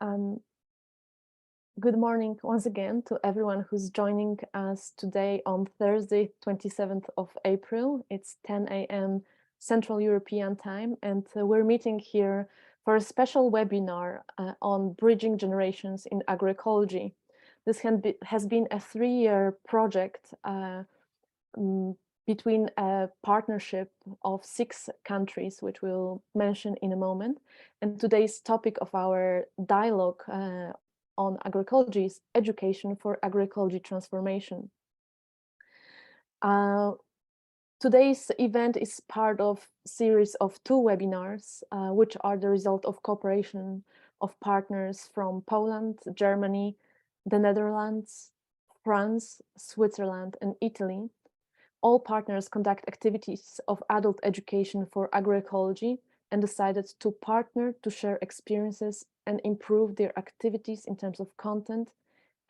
Good morning once again to everyone who's joining us today on Thursday, 27th of April. It's 10 a.m. Central European time, and we're meeting here for a special webinar on bridging generations in agroecology. This has been a 3-year project between a partnership of 6 countries, which we'll mention in a moment. And today's topic of our dialogue on agroecology is education for agroecology transformation. Today's event is part of a series of 2 webinars, which are the result of cooperation of partners from Poland, Germany, the Netherlands, France, Switzerland, and Italy. All partners conduct activities of adult education for agroecology and decided to partner to share experiences and improve their activities in terms of content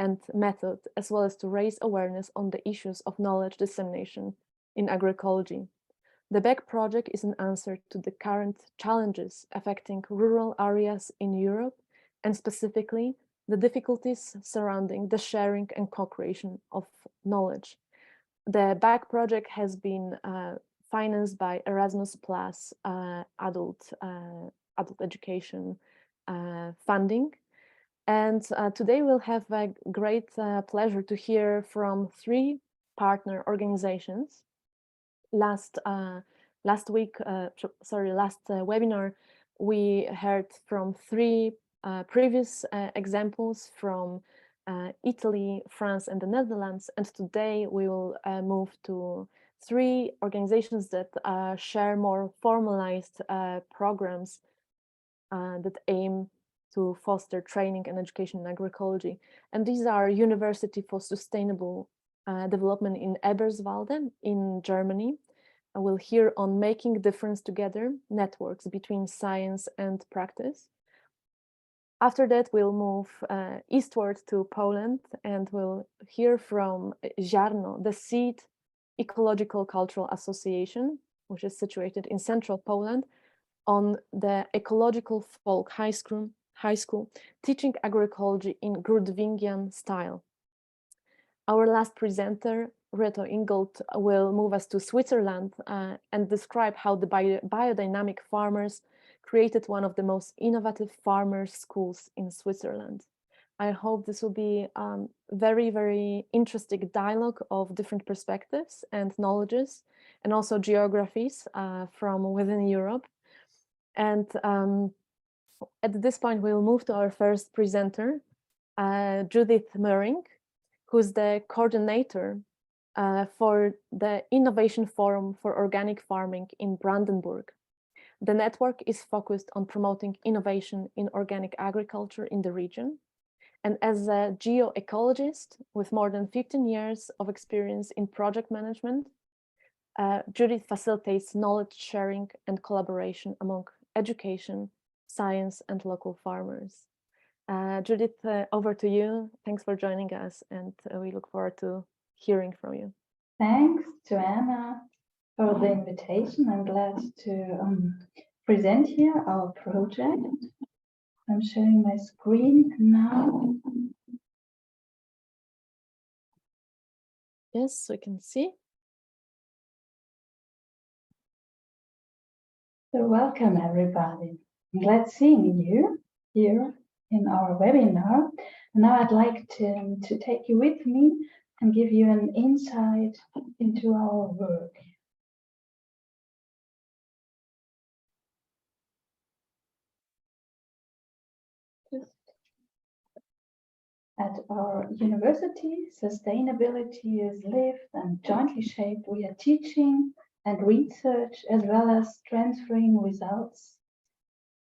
and method, as well as to raise awareness on the issues of knowledge dissemination in agroecology. The BEC project is an answer to the current challenges affecting rural areas in Europe, and specifically the difficulties surrounding the sharing and co-creation of knowledge. The BEC project has been financed by Erasmus Plus adult education funding. And today we'll have a great pleasure to hear from 3 partner organizations. Last webinar, we heard from 3 previous examples from Italy, France, and the Netherlands. And today we will move to 3 organizations that share more formalized programs that aim to foster training and education in agroecology. And these are University for Sustainable Development in Eberswalde in Germany. We'll hear on Making Difference Together, networks between science and practice. After that, we'll move eastward to Poland, and we'll hear from Ziarno, the Seed Ecological Cultural Association, which is situated in central Poland, on the Ecological Folk High School, teaching agroecology in Grudwingian style. Our last presenter, Reto Ingold, will move us to Switzerland and describe how the biodynamic farmers created one of the most innovative farmer schools in Switzerland. I hope this will be very, very interesting dialogue of different perspectives and knowledges, and also geographies from within Europe. And at this point, we'll move to our first presenter, Judith Möhring, who's the coordinator for the Innovation Forum for Organic Farming in Brandenburg. The network is focused on promoting innovation in organic agriculture in the region. And as a geoecologist with more than 15 years of experience in project management, Judith facilitates knowledge sharing and collaboration among education, science, and local farmers. Judith, over to you. Thanks for joining us, and we look forward to hearing from you. Thanks to Anna for the invitation. I'm glad to present here our project. I'm sharing my screen now. Yes, we can see. So welcome everybody. I'm glad seeing you here in our webinar. And now I'd like to take you with me and give you an insight into our work. At our university, sustainability is lived and jointly shaped. We are teaching and research, as well as transferring results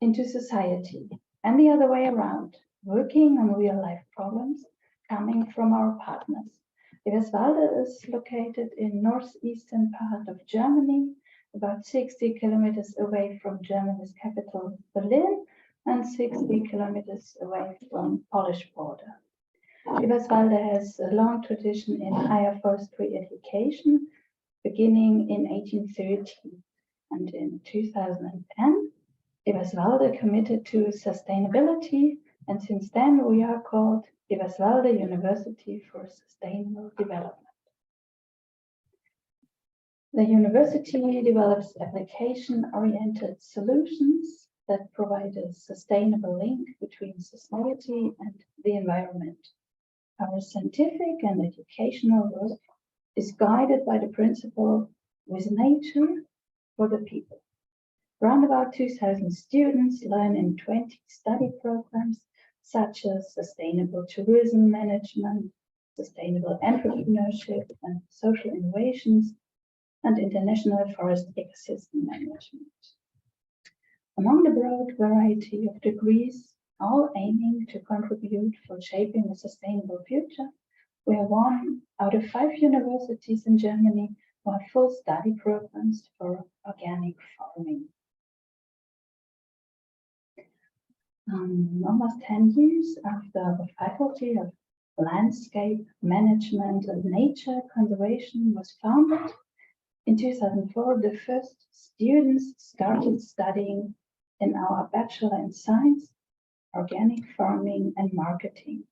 into society, and the other way around, working on real-life problems coming from our partners. Eberswalde is located in northeastern part of Germany, about 60 kilometers away from Germany's capital, Berlin, and 60 kilometers away from Polish border. Eberswalde has a long tradition in higher forestry education, beginning in 1830. And in 2010, Eberswalde committed to sustainability And since then, we are called Eberswalde University for Sustainable Development. The university develops application-oriented solutions that provide a sustainable link between society and the environment. Our scientific and educational work is guided by the principle with nature for the people. Around about 2,000 students learn in 20 study programs such as sustainable tourism management, sustainable entrepreneurship and social innovations, and international forest ecosystem management. Among the broad variety of degrees, all aiming to contribute for shaping a sustainable future, we are one out of 5 universities in Germany who have full study programs for organic farming. Almost 10 years after the Faculty of Landscape Management and Nature Conservation was founded, in 2004, the first students started studying in our Bachelor in Science, Organic Farming and Marketing.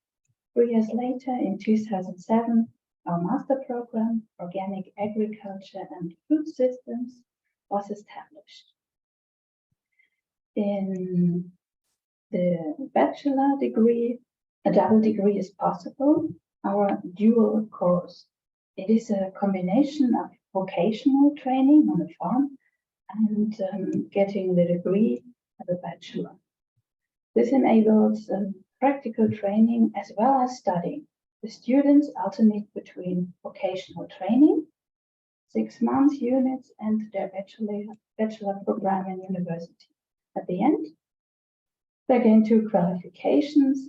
3 years later, in 2007, our master program, Organic Agriculture and Food Systems, was established. In the bachelor degree, a double degree is possible, our dual course. It is a combination of vocational training on the farm and getting the degree as a bachelor. This enables practical training as well as studying. The students alternate between vocational training, 6 months units, and their bachelor program in university. At the end, they gain 2 qualifications,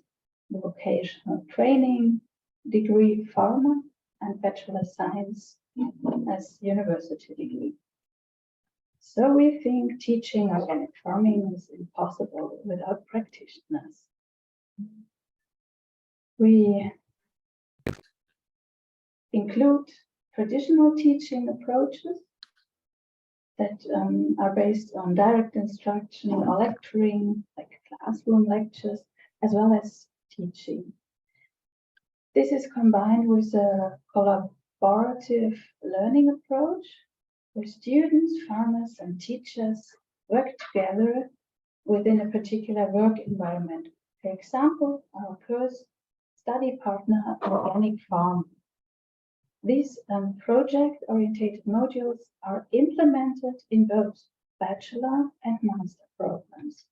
the vocational training degree farmer and bachelor science as university degree. So we think teaching organic farming is impossible without practitioners. We include traditional teaching approaches that are based on direct instruction or lecturing, like classroom lectures, as well as teaching. This is combined with a collaborative learning approach where students, farmers, and teachers work together within a particular work environment. For example, our course study partner Organic Farm. These project-oriented modules are implemented in both bachelor and master programs.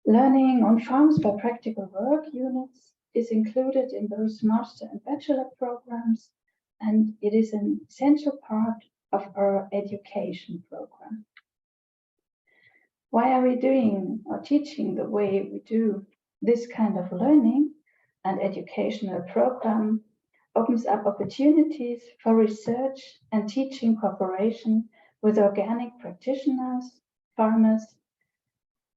Learning on farms by practical work units is included in both master and bachelor programs, and it is an essential part of our education program. Why are we doing or teaching the way we do? This kind of learning and educational program opens up opportunities for research and teaching cooperation with organic practitioners, farmers.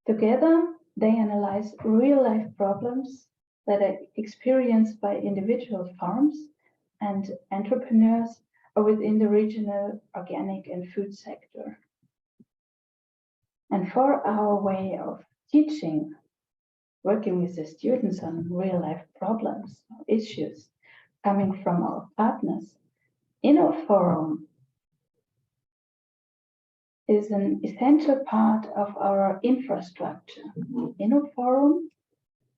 Together, they analyze real-life problems that are experienced by individual farms and entrepreneurs or within the regional organic and food sector. And for our way of teaching, working with the students on real-life problems or issues coming from our partners, InnoForum is an essential part of our infrastructure. InnoForum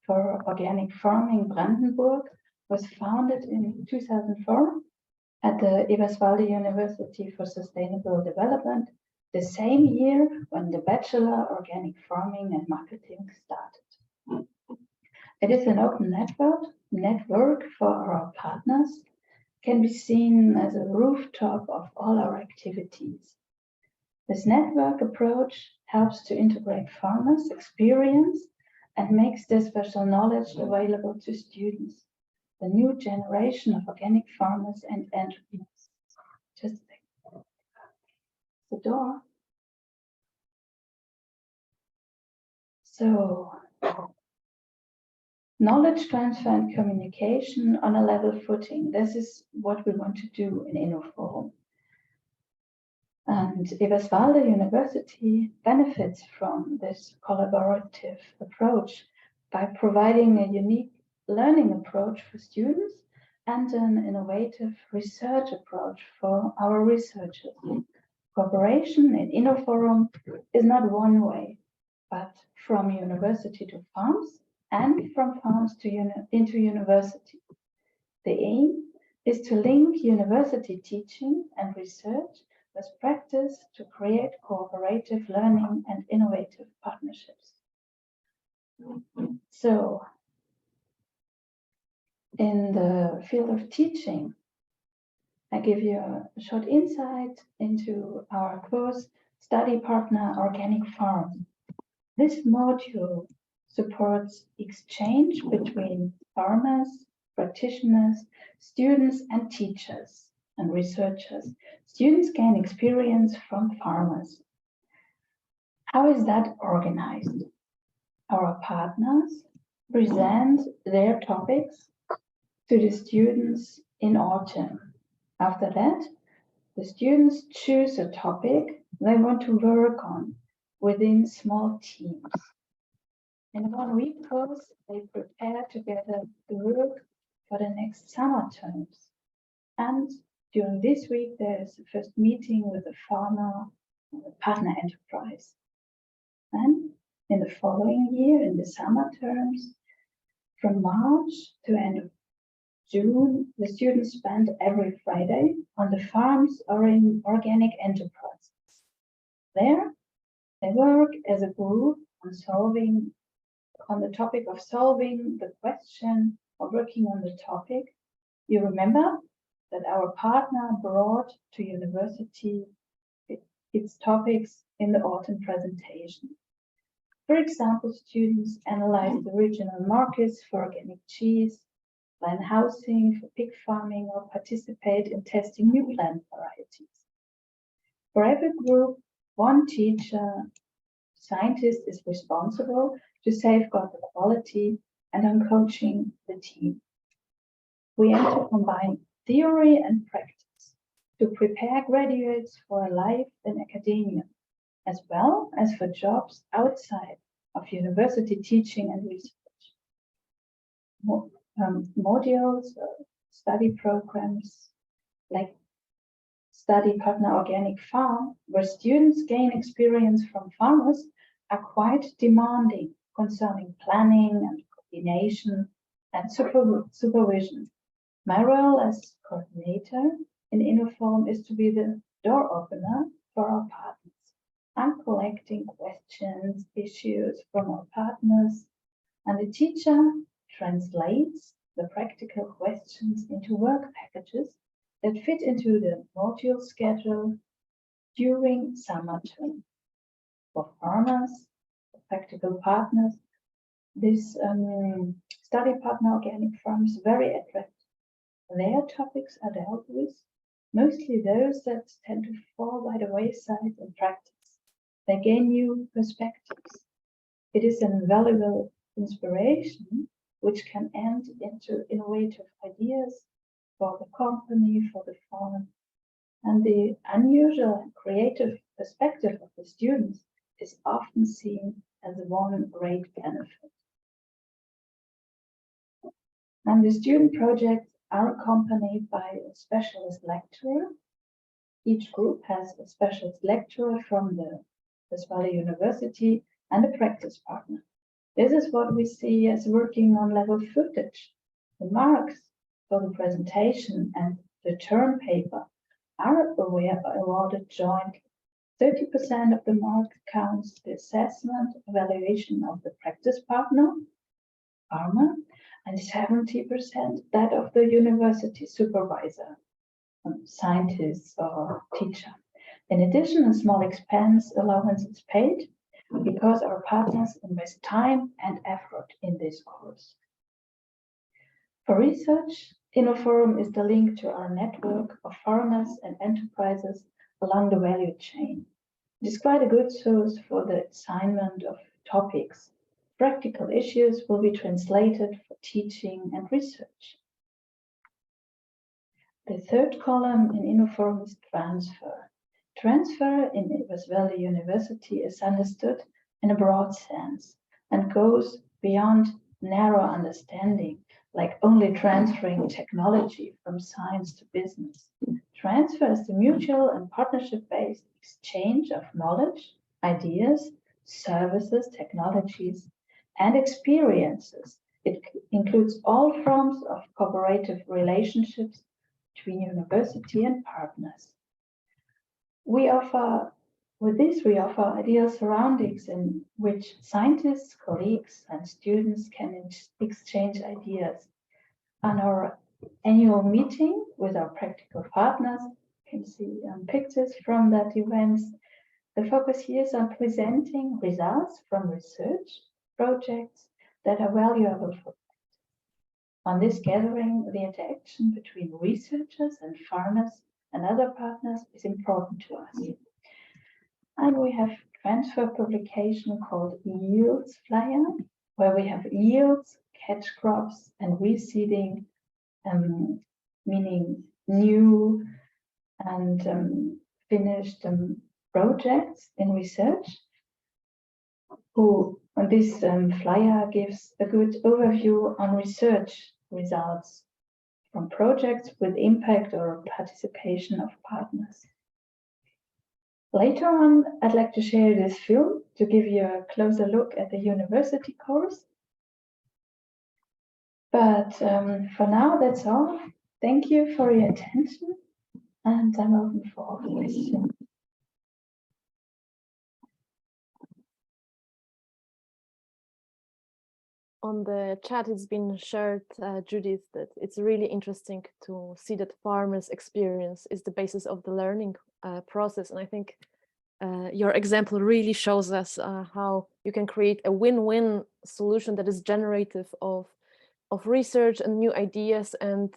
for Organic Farming Brandenburg was founded in 2004 at the Eberswalde University for Sustainable Development, the same year when the Bachelor Organic Farming and Marketing started. It is an open network for our partners, can be seen as a rooftop of all our activities. This network approach helps to integrate farmers' experience and makes their special knowledge available to students, the new generation of organic farmers and entrepreneurs. Just a second. The door. So, knowledge transfer and communication on a level footing. This is what we want to do in InnoForum. And Eberswalde University benefits from this collaborative approach by providing a unique learning approach for students and an innovative research approach for our researchers. Cooperation in InnoForum is not one way, but from university to farms and from farms to into university. The aim is to link university teaching and research with practice to create cooperative learning and innovative partnerships. So, in the field of teaching, I give you a short insight into our course, Study Partner Organic Farm. This module supports exchange between farmers, practitioners, students, and teachers and researchers. Students gain experience from farmers. How is that organized? Our partners present their topics to the students in autumn. After that, the students choose a topic they want to work on within small teams. In a 1-week course, they prepare together the work for the next summer terms. And during this week, there is the first meeting with a farmer and a partner enterprise. And in the following year, in the summer terms, from March to end of June, the students spend every Friday on the farms or in organic enterprises. There, they work as a group on the topic of solving the question or working on the topic. You remember that our partner brought to university its topics in the autumn presentation. For example, students analyze the regional markets for organic cheese, plan housing for pig farming, or participate in testing new plant varieties. For every group, one teacher, scientist is responsible to safeguard the quality and on coaching the team. We aim to combine theory and practice to prepare graduates for a life in academia, as well as for jobs outside of university teaching and research. Modules, study programs like Study Partner Organic Farm, where students gain experience from farmers, are quite demanding concerning planning and coordination and supervision. My role as coordinator in InnoForum is to be the door opener for our partners. I'm collecting questions, issues from our partners, and the teacher translates the practical questions into work packages that fit into the module schedule during summer term. For farmers, for practical partners, this study partner organic farm is very attractive. Their topics are dealt with, mostly those that tend to fall by the wayside in practice. They gain new perspectives. It is an invaluable inspiration which can end into innovative ideas for the company, for the farm. And the unusual and creative perspective of the students is often seen as one great benefit. And the student projects are accompanied by a specialist lecturer. Each group has a specialist lecturer from the Eberswalde University and a practice partner. This is what we see as working on level footage. The marks for the presentation and the term paper are awarded jointly. 30% of the mark counts the assessment evaluation of the practice partner, farmer, and 70% that of the university supervisor, scientist or teacher. In addition, a small expense allowance is paid because our partners invest time and effort in this course. For research, InnoForum is the link to our network of farmers and enterprises along the value chain. It is quite a good source for the assignment of topics. Practical issues will be translated for teaching and research. The third column in InnoForum is transfer. Transfer in West Valley University is understood in a broad sense and goes beyond narrow understanding, like only transferring technology from science to business. Transfer is the mutual and partnership-based exchange of knowledge, ideas, services, technologies, and experiences. It includes all forms of cooperative relationships between university and partners. With this, we offer ideal surroundings in which scientists, colleagues, and students can exchange ideas. On our annual meeting with our practical partners, you can see pictures from that event. The focus here is on presenting results from research projects that are valuable for practice. On this gathering, the interaction between researchers and farmers and other partners is important to us. And we have transfer publication called Yields Flyer, where we have yields, catch crops, and reseeding, meaning new and finished projects in research. This flyer gives a good overview on research results from projects with impact or participation of partners. Later on, I'd like to share this film to give you a closer look at the university course. But for now, that's all. Thank you for your attention, and I'm open for all questions. On the chat, it's been shared, Judith, that it's really interesting to see that farmers' experience is the basis of the learning process. And I think your example really shows us how you can create a win-win solution that is generative of research and new ideas. And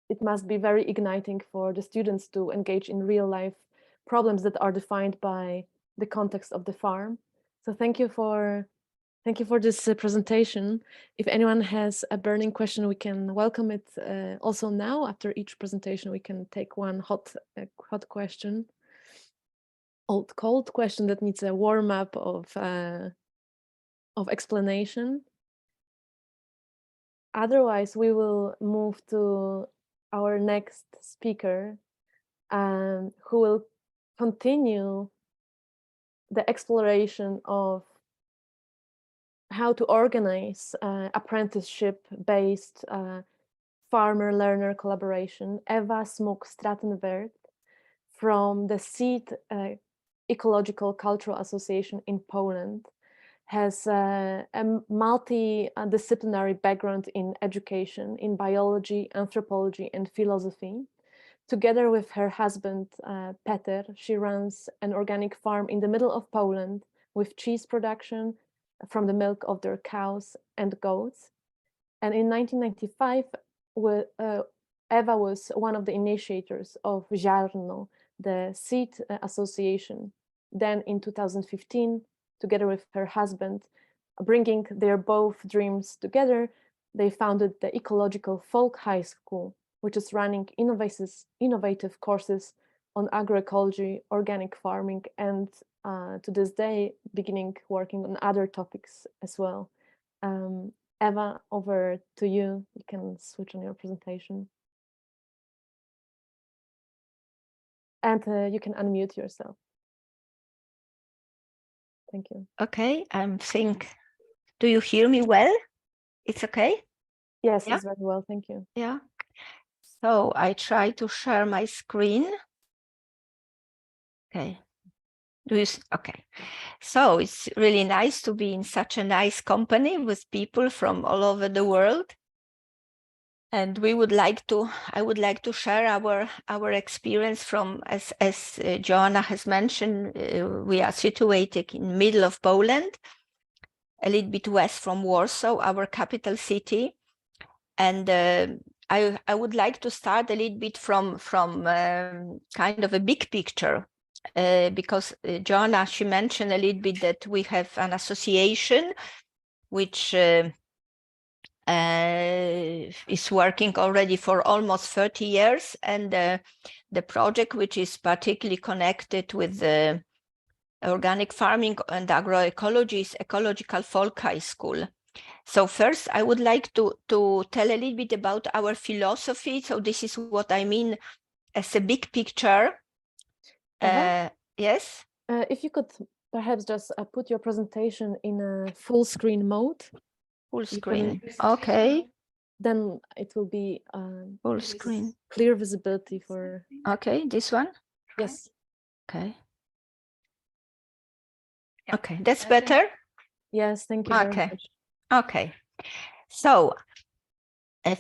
it must be very igniting for the students to engage in real-life problems that are defined by the context of the farm. So thank you for this presentation. If anyone has a burning question, we can welcome it also now. After each presentation, we can take one hot question, cold question that needs a warm up of explanation. Otherwise, we will move to our next speaker, who will continue the exploration of how to organize apprenticeship-based farmer-learner collaboration. Eva Smuk-Stratenwerk from the Seed Ecological Cultural Association in Poland has a multidisciplinary background in education, in biology, anthropology, and philosophy. Together with her husband, Peter, she runs an organic farm in the middle of Poland with cheese production from the milk of their cows and goats. And in 1995, Eva was one of the initiators of Ziarno, the seed association. Then in 2015, together with her husband, bringing their both dreams together, they founded the Ecological Folk High School, which is running innovative courses on agroecology, organic farming, and to this day, beginning working on other topics as well. Eva, over to you. You can switch on your presentation. And you can unmute yourself. Thank you. Okay, do you hear me well? It's okay? Yes, yeah? It's very well, thank you. Yeah. So I try to share my screen. Okay. Okay. So it's really nice to be in such a nice company with people from all over the world. And I would like to share our experience from, as Joanna has mentioned, we are situated in the middle of Poland, a little bit west from Warsaw, our capital city. And I would like to start a little bit from kind of a big picture, because Joanna, she mentioned a little bit that we have an association which is working already for almost 30 years, and the project, which is particularly connected with the organic farming and agroecology, is Ecological Folk High School. So first, I would like to tell a little bit about our philosophy. So this is what I mean as a big picture. Yes? If you could perhaps just put your presentation in a full screen mode. Full screen. Okay. Then it will be full screen. Clear visibility for. Okay, this one? Yes. Okay. Okay, that's better? Yes, thank you very much. Okay. So,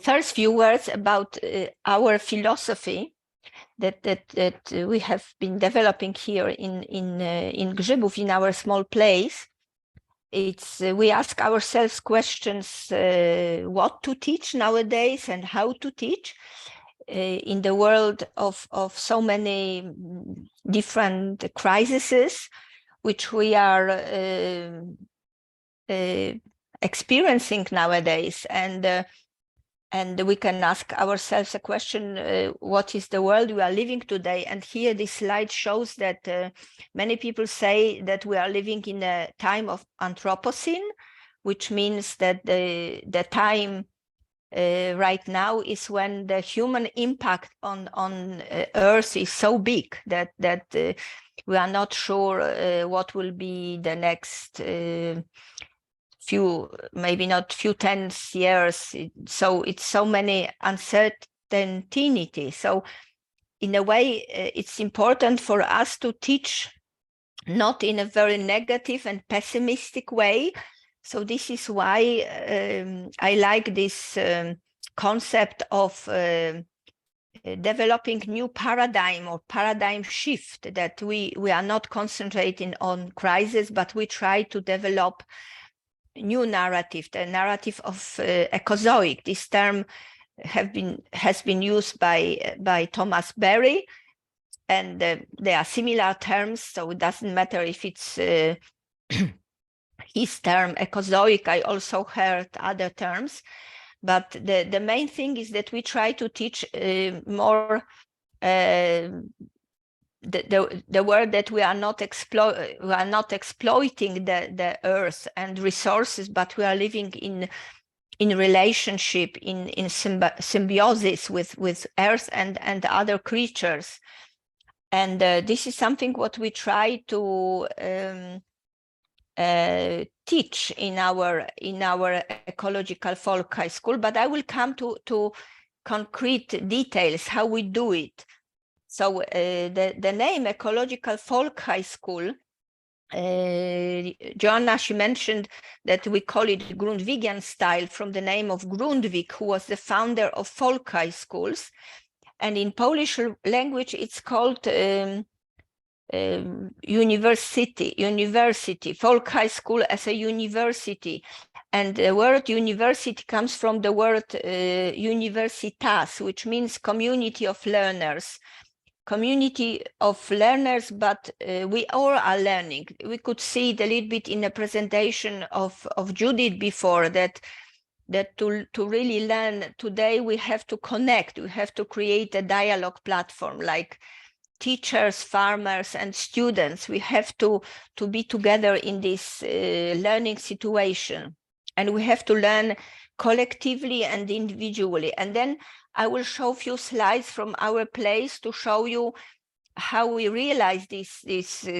first few words about our philosophy that we have been developing here in Grzybów, in our small place. It's we ask ourselves questions: what to teach nowadays and how to teach in the world of so many different crises which we are experiencing nowadays, and we can ask ourselves a question: what is the world we are living today? And here this slide shows that many people say that we are living in a time of Anthropocene, which means that the time right now is when the human impact on Earth is so big that we are not sure what will be the next maybe not few tens years. So it's so many uncertainty. So in a way, it's important for us to teach not in a very negative and pessimistic way. So this is why I like this concept of developing new paradigm or paradigm shift, that we are not concentrating on crisis, but we try to develop new narrative, the narrative of ecozoic. This term has been used by Thomas Berry, and there are similar terms, so it doesn't matter if it's his term ecozoic. I also heard other terms, but the main thing is that we try to teach more the word that we are not exploiting the earth and resources, but we are living in relationship, in symbiosis with earth and other creatures. And this is something what we try to teach in our Ecological Folk High School, but I will come to concrete details how we do it. So the name Ecological Folk High School, Joanna, she mentioned that we call it Grundtvigian style from the name of Grundtvig, who was the founder of folk high schools. And in Polish language, it's called university, folk high school as a university. And the word university comes from the word universitas, which means community of learners. Community of learners, but we all are learning. We could see it a little bit in the presentation of Judith before, that to really learn today, we have to connect. We have to create a dialogue platform, like teachers, farmers, and students. We have to be together in this learning situation, and we have to learn collectively and individually. And then I will show a few slides from our place to show you how we realize this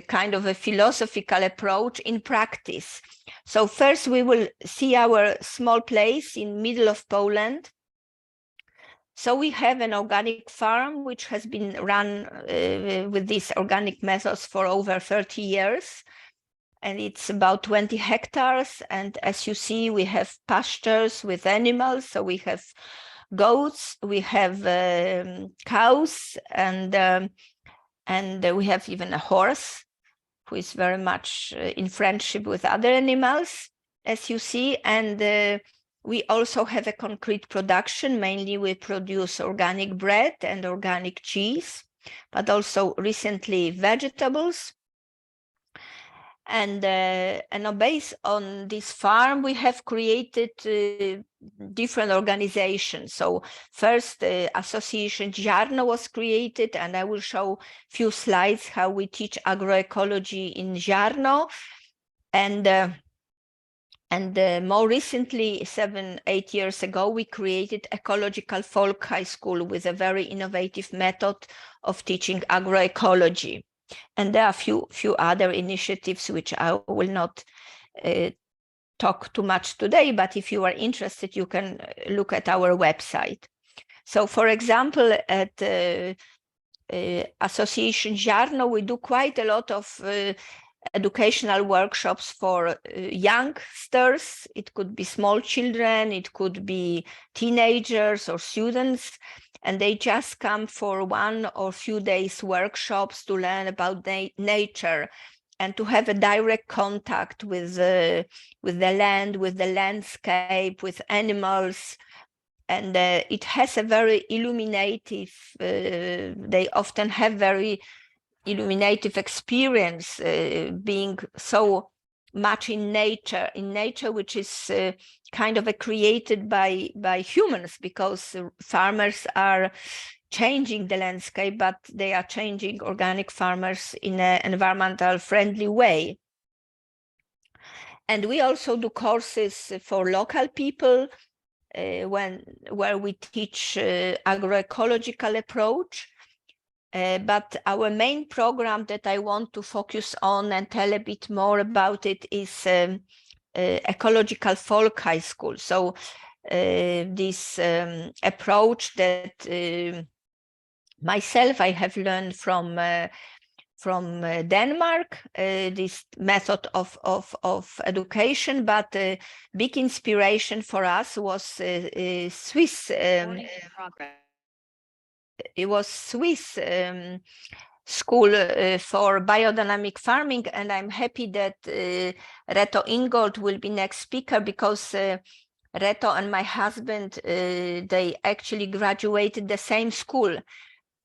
kind of a philosophical approach in practice. So first we will see our small place in middle of Poland. So we have an organic farm which has been run with these organic methods for over 30 years. And it's about 20 hectares. And as you see, we have pastures with animals. So we have goats, we have cows, and we have even a horse who is very much in friendship with other animals, as you see. And we also have a concrete production. Mainly we produce organic bread and organic cheese, but also recently vegetables. And based on this farm, we have created different organizations. So first, Association Ziarno was created, and I will show few slides how we teach agroecology in Ziarno. And more recently, 7-8 years ago, we created Ecological Folk High School with a very innovative method of teaching agroecology. And there are few other initiatives which I will not talk too much today, but if you are interested, you can look at our website. So, for example, at Association Ziarno, we do quite a lot of educational workshops for youngsters. It could be small children, it could be teenagers or students, and they just come for 1 or few days workshops to learn about nature and to have a direct contact with the land, with the landscape, with animals. And it has a very illuminative, they often have very illuminative experience, being so much in nature, which is kind of created by humans, because farmers are changing the landscape, but they are changing organic farmers in an environmental friendly way. And we also do courses for local people where we teach agroecological approach. But our main program that I want to focus on and tell a bit more about it is Ecological Folk High School. So this approach that myself I have learned from Denmark, this method of education, but big inspiration for us was Swiss. It was Swiss school for biodynamic farming, and I'm happy that Reto Ingold will be next speaker, because Reto and my husband, they actually graduated the same school,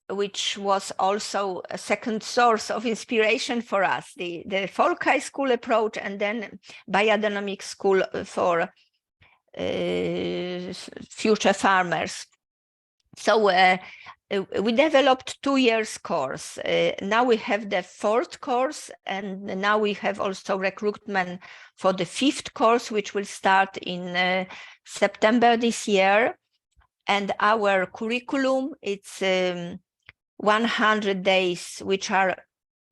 which was also a second source of inspiration for us, the folk high school approach, and then biodynamic school for future farmers. So we developed 2 years course. Now we have the 4th course, and now we have also recruitment for the 5th course, which will start in September this year. And our curriculum, it's 100 days, which are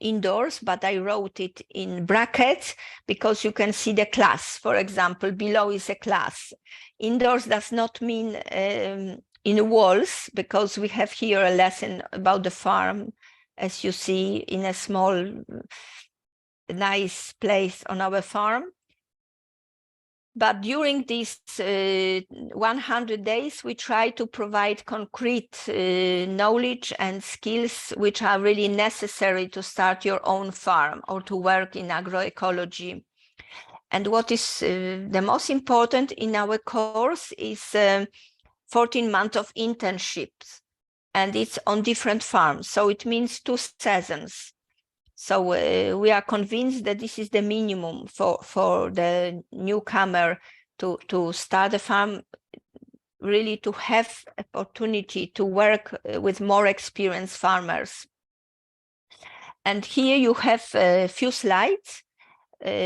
indoors, but I wrote it in brackets because you can see the class. For example, below is a class. Indoors does not mean in walls, because we have here a lesson about the farm, as you see, in a small, nice place on our farm. But during these 100 days, we try to provide concrete knowledge and skills which are really necessary to start your own farm or to work in agroecology. And what is the most important in our course is 14 months of internships, and it's on different farms. So it means 2 seasons. So we are convinced that this is the minimum for the newcomer to start a farm, really to have opportunity to work with more experienced farmers. And here you have a few slides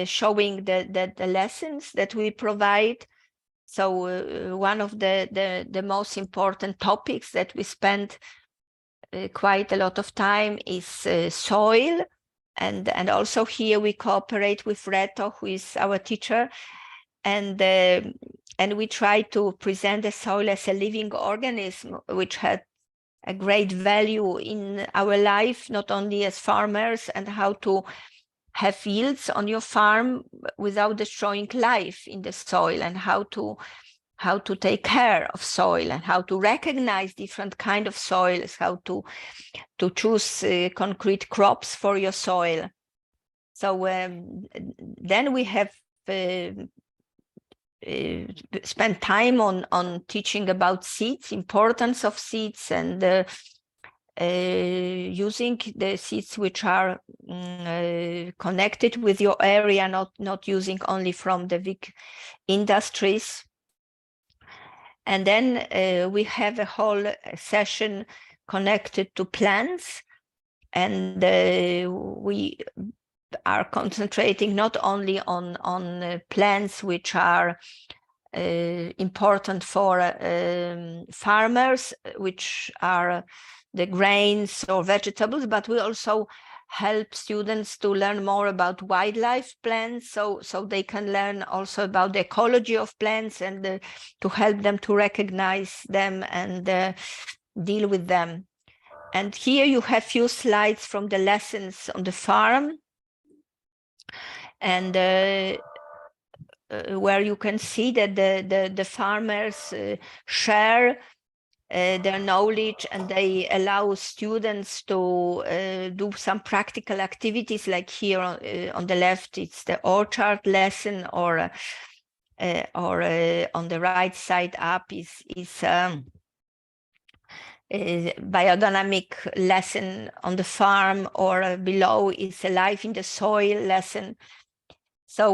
showing the lessons that we provide. So one of the most important topics that we spend quite a lot of time is soil. And also here we cooperate with Reto, who is our teacher, and we try to present the soil as a living organism, which had a great value in our life, not only as farmers, and how to have yields on your farm without destroying life in the soil, and how to take care of soil, and how to recognize different kind of soils, how to choose concrete crops for your soil. So then we have spent time on teaching about seeds, importance of seeds, and using the seeds which are connected with your area, not using only from the big industries. And then we have a whole session connected to plants, and we are concentrating not only on plants which are important for farmers, which are the grains or vegetables, but we also help students to learn more about wildlife plants, so they can learn also about the ecology of plants, and to help them to recognize them and deal with them. And here you have few slides from the lessons on the farm, and where you can see that the farmers share their knowledge, and they allow students to do some practical activities, like here on the left it's the orchard lesson, or on the right side up is biodynamic lesson on the farm, or below is a life in the soil lesson. So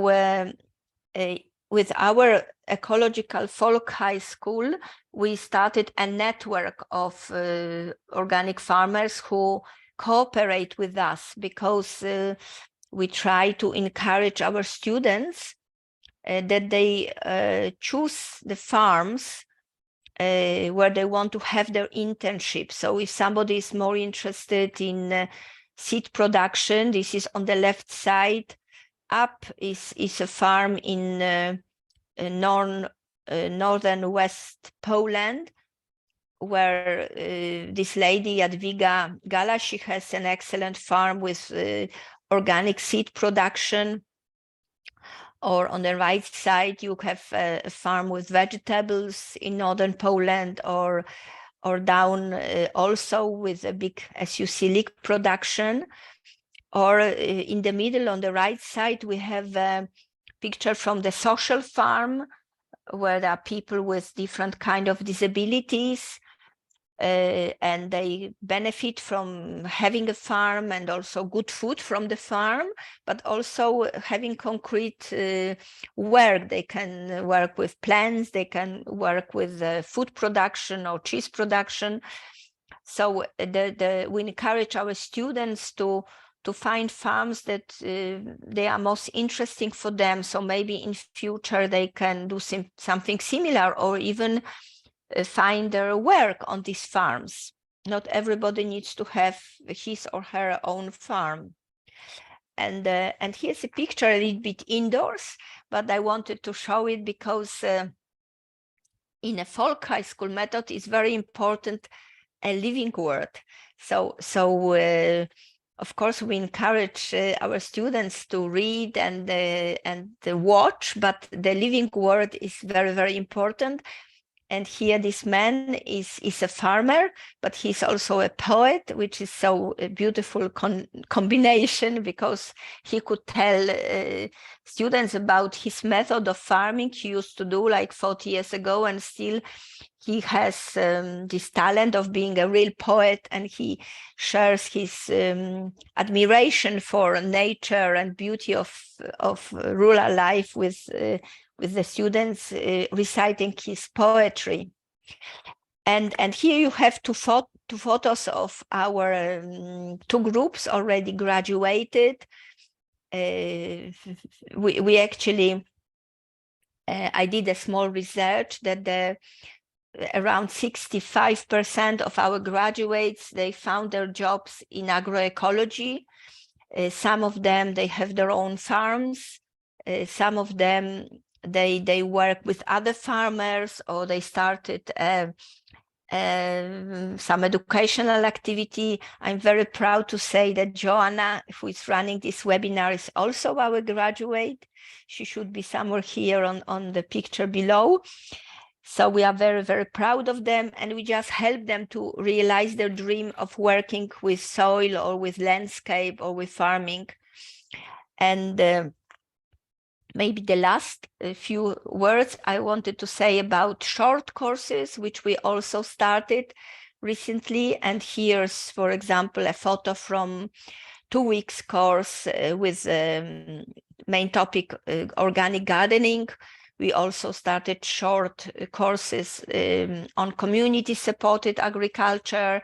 with our ecological folk high school, we started a network of organic farmers who cooperate with us, because we try to encourage our students that they choose the farms where they want to have their internship. So if somebody is more interested in seed production, this is on the left side. Up is a farm in northern West Poland, where this lady Jadwiga Gala, she has an excellent farm with organic seed production. Or on the right side, you have a farm with vegetables in northern Poland, or down also with a big, as you see, leek production. Or in the middle, on the right side, we have a picture from the social farm, where there are people with different kind of disabilities, and they benefit from having a farm and also good food from the farm, but also having concrete work. They can work with plants, they can work with food production or cheese production. So we encourage our students to find farms that they are most interesting for them. So maybe in future they can do something similar, or even find their work on these farms. Not everybody needs to have his or her own farm. And here's a picture a little bit indoors, but I wanted to show it because in a folk high school method is very important a living word. So of course we encourage our students to read and watch, but the living word is very, very important. And here this man is a farmer, but he's also a poet, which is so a beautiful combination, because he could tell students about his method of farming he used to do like 40 years ago, and still he has this talent of being a real poet, and he shares his admiration for nature and beauty of rural life with the students reciting his poetry. And here you have two photos of our two groups already graduated. We actually, I did a small research that around 65% of our graduates, they found their jobs in agroecology. Some of them, they have their own farms. Some of them, they work with other farmers, or they started some educational activity. I'm very proud to say that Joanna, who is running this webinar, is also our graduate. She should be somewhere here on the picture below. So we are very, very proud of them, and we just help them to realize their dream of working with soil or with landscape or with farming. And maybe the last few words I wanted to say about short courses, which we also started. recently, and here's, for example, a photo from 2 weeks course with main topic organic gardening. We also started short courses on community-supported agriculture,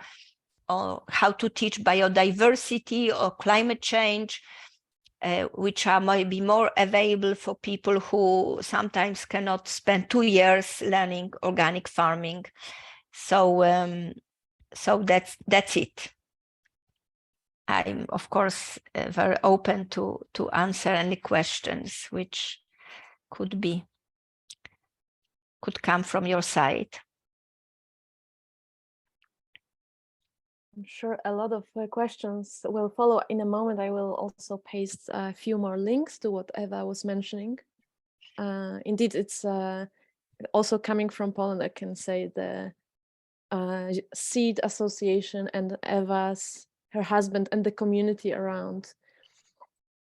or how to teach biodiversity or climate change, which are maybe more available for people who sometimes cannot spend 2 years learning organic farming. So, so that's it. I'm, of course, very open to answer any questions which could come from your side. I'm sure a lot of questions will follow in a moment. I will also paste a few more links to what Eva was mentioning. Indeed, it's also coming from Poland. I can say the Seed Association and her husband, and the community around.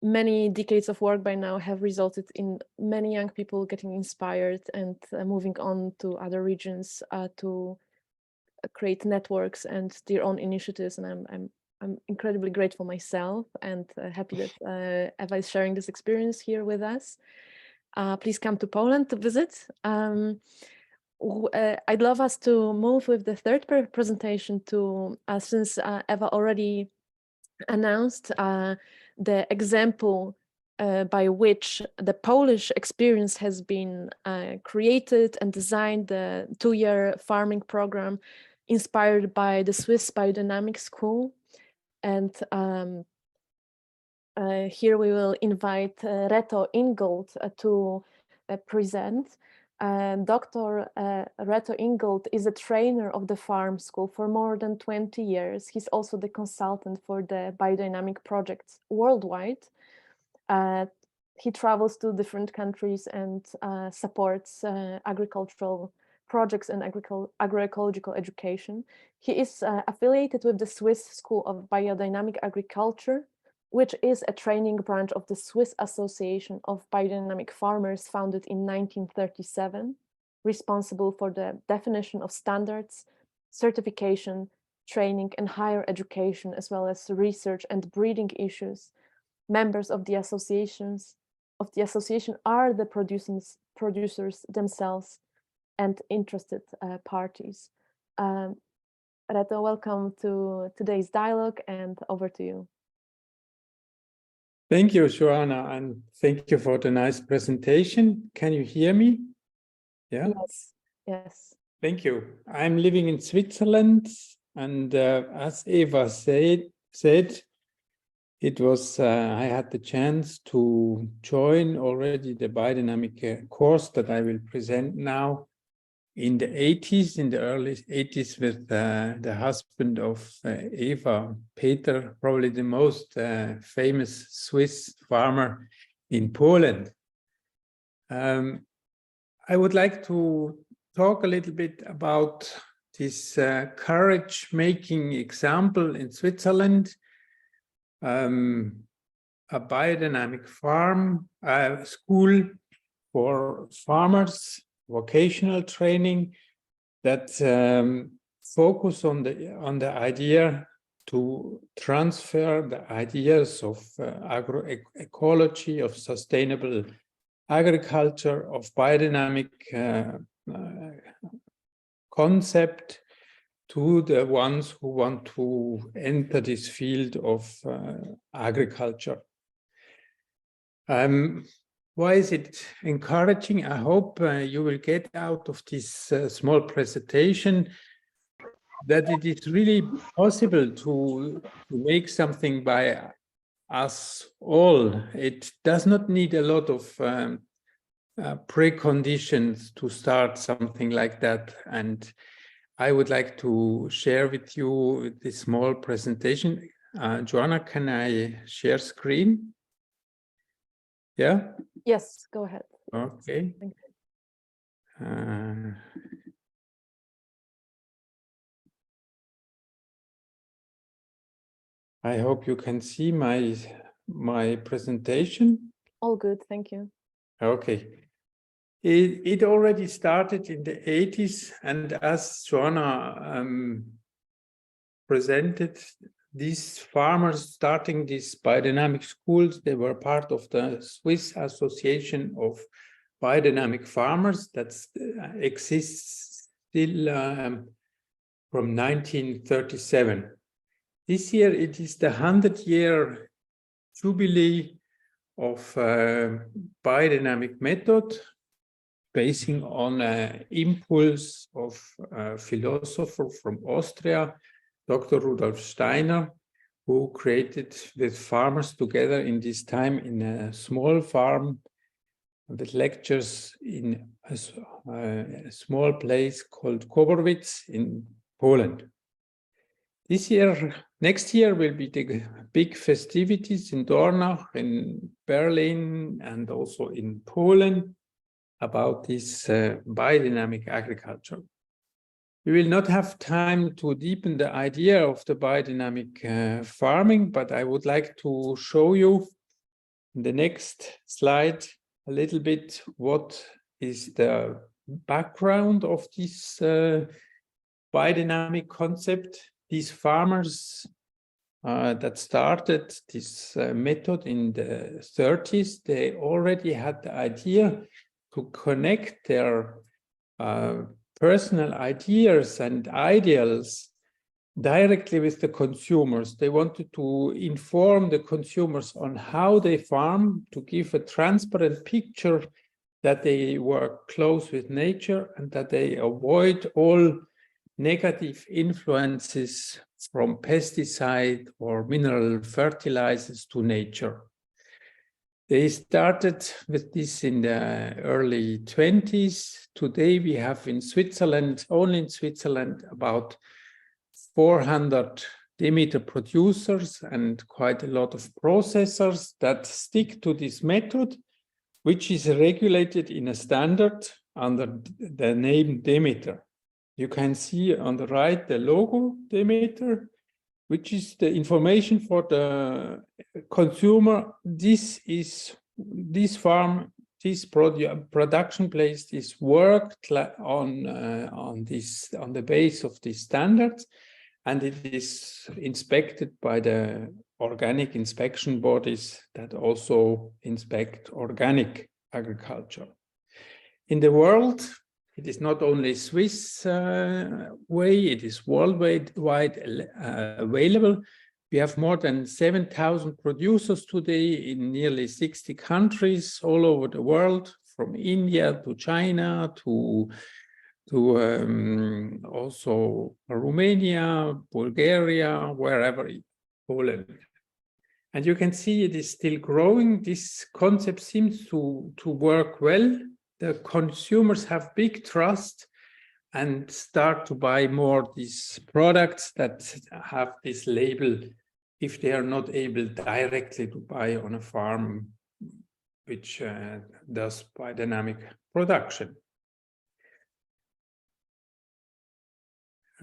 Many decades of work by now have resulted in many young people getting inspired and moving on to other regions to create networks and their own initiatives. And I'm incredibly grateful myself, and happy that Eva is sharing this experience here with us. Please come to Poland to visit. I'd love us to move with the third presentation to, since Eva already announced the example by which the Polish experience has been created and designed, the 2-year farming program inspired by the Swiss Biodynamic School. And here we will invite Reto Ingold to present. Dr. Reto Ingold is a trainer of the farm school for more than 20 years. He's also the consultant for the biodynamic projects worldwide. He travels to different countries and supports agricultural projects and agroecological education. He is affiliated with the Swiss School of Biodynamic Agriculture, which is a training branch of the Swiss Association of Biodynamic Farmers, founded in 1937, responsible for the definition of standards, certification, training, and higher education, as well as research and breeding issues. Members of the association are the producers themselves and interested parties. Reto, welcome to today's dialogue, and over to you. Thank you, Joanna, and thank you for the nice presentation. Can you hear me? Yeah? Yes, yes. Thank you. I'm living in Switzerland, and as Eva said, it was, I had the chance to join already the biodynamic course that I will present now in the 80s, in the early 80s, with the husband of Eva, Peter, probably the most famous Swiss farmer in Poland. I would like to talk a little bit about this courage-making example in Switzerland, a biodynamic farm school for farmers, vocational training that focus on the idea to transfer the ideas of agroecology, of sustainable agriculture, of biodynamic concept to the ones who want to enter this field of agriculture. Why is it encouraging? I hope you will get out of this small presentation that it is really possible to make something by us all. It does not need a lot of preconditions to start something like that. And I would like to share with you this small presentation. Joanna, can I share screen? Yeah? Yes, go ahead. Okay. I hope you can see my presentation. All good, thank you. Okay. It already started in the 80s, and as Joanna presented these farmers starting these biodynamic schools. They were part of the Swiss Association of Biodynamic Farmers that exists still from 1937. This year it is the 100-year jubilee of biodynamic method, basing on an impulse of a philosopher from Austria, Dr. Rudolf Steiner, who created with farmers together in this time in a small farm with lectures in a small place called Koborwitz in Poland. Next year will be the big festivities in Dornach, in Berlin, and also in Poland about this biodynamic agriculture. We will not have time to deepen the idea of the biodynamic farming, but I would like to show you in the next slide a little bit what is the background of this biodynamic concept. These farmers that started this method in the 30s, they already had the idea to connect their personal ideas and ideals directly with the consumers. They wanted to inform the consumers on how they farm, to give a transparent picture that they work close with nature and that they avoid all negative influences from pesticide or mineral fertilizers to nature. They started with this in the early 20s. Today we have in Switzerland, only in Switzerland, about 400 Demeter producers and quite a lot of processors that stick to this method, which is regulated in a standard under the name Demeter. You can see on the right the logo Demeter, which is the information for the consumer. This farm, this production place is worked on the base of these standards, and it is inspected by the organic inspection bodies that also inspect organic agriculture. In the world, it is not only Swiss way, it is worldwide available. We have more than 7,000 producers today in nearly 60 countries all over the world, from India to China to also Romania, Bulgaria, wherever, Poland. And you can see it is still growing. This concept seems to work well. The consumers have big trust and start to buy more these products that have this label if they are not able directly to buy on a farm which does biodynamic production.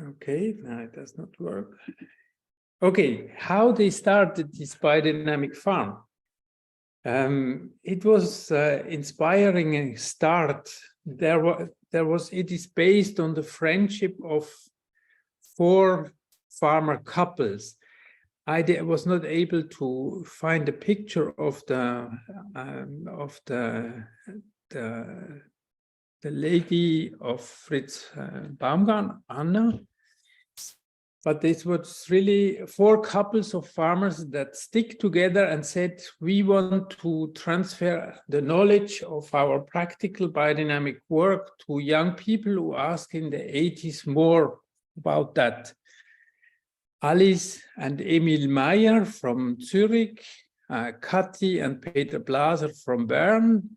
Okay, now it does not work. Okay, how they started this biodynamic farm. It was inspiring start. It is based on the friendship of 4 farmer couples. I was not able to find a picture of the lady of Fritz Baumgarten, Anna. But this was really 4 couples of farmers that stick together and said, we want to transfer the knowledge of our practical biodynamic work to young people who ask in the 80s more about that. Alice and Emil Meyer from Zurich, Kathi and Peter Blaser from Bern,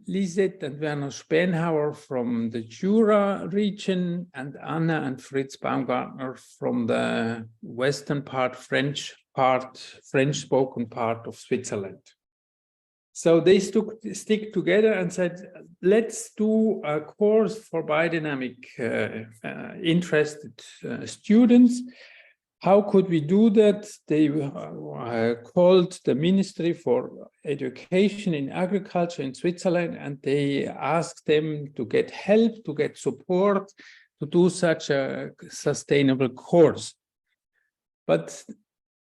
Lisette and Werner Spenhauer from the Jura region, and Anna and Fritz Baumgartner from the western part, French-spoken part of Switzerland. So they stick together and said, let's do a course for biodynamic interested students. How could we do that? They called the Ministry for Education in Agriculture in Switzerland, and they asked them to get help, to get support, to do such a sustainable course. But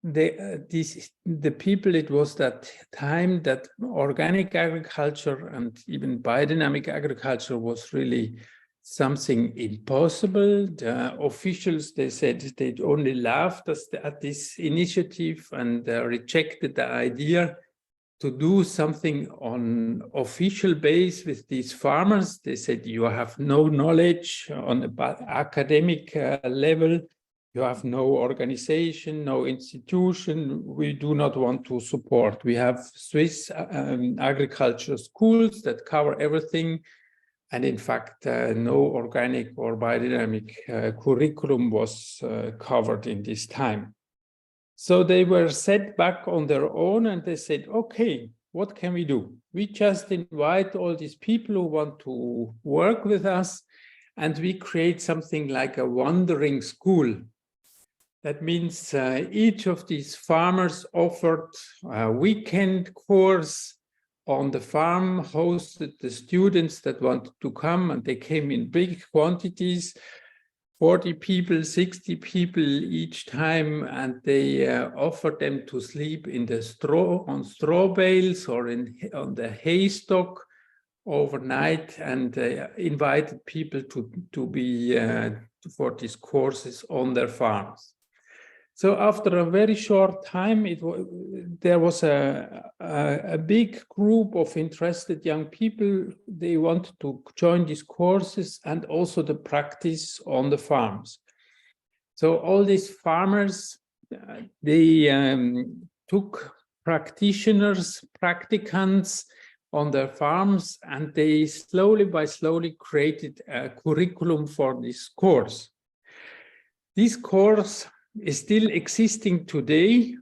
the people, it was that time that organic agriculture and even biodynamic agriculture was really something impossible. The officials, they said they only laughed at this initiative and rejected the idea to do something on official base with these farmers. They said, you have no knowledge on the academic level. You have no organization, no institution. We do not want to support. We have Swiss agriculture schools that cover everything. And in fact, no organic or biodynamic curriculum was covered in this time. So they were set back on their own and they said, okay, what can we do? We just invite all these people who want to work with us and we create something like a wandering school. That means each of these farmers offered a weekend course on the farm, hosted the students that wanted to come, and they came in big quantities, 40 people, 60 people each time, and they offered them to sleep in the on straw bales or on the haystock overnight, and invited people to be for these courses on their farms. So after a very short time, there was a big group of interested young people. They wanted to join these courses and also the practice on the farms. So all these farmers, they took practitioners, practicants on their farms, and they slowly created a curriculum for this course. This course is still existing today.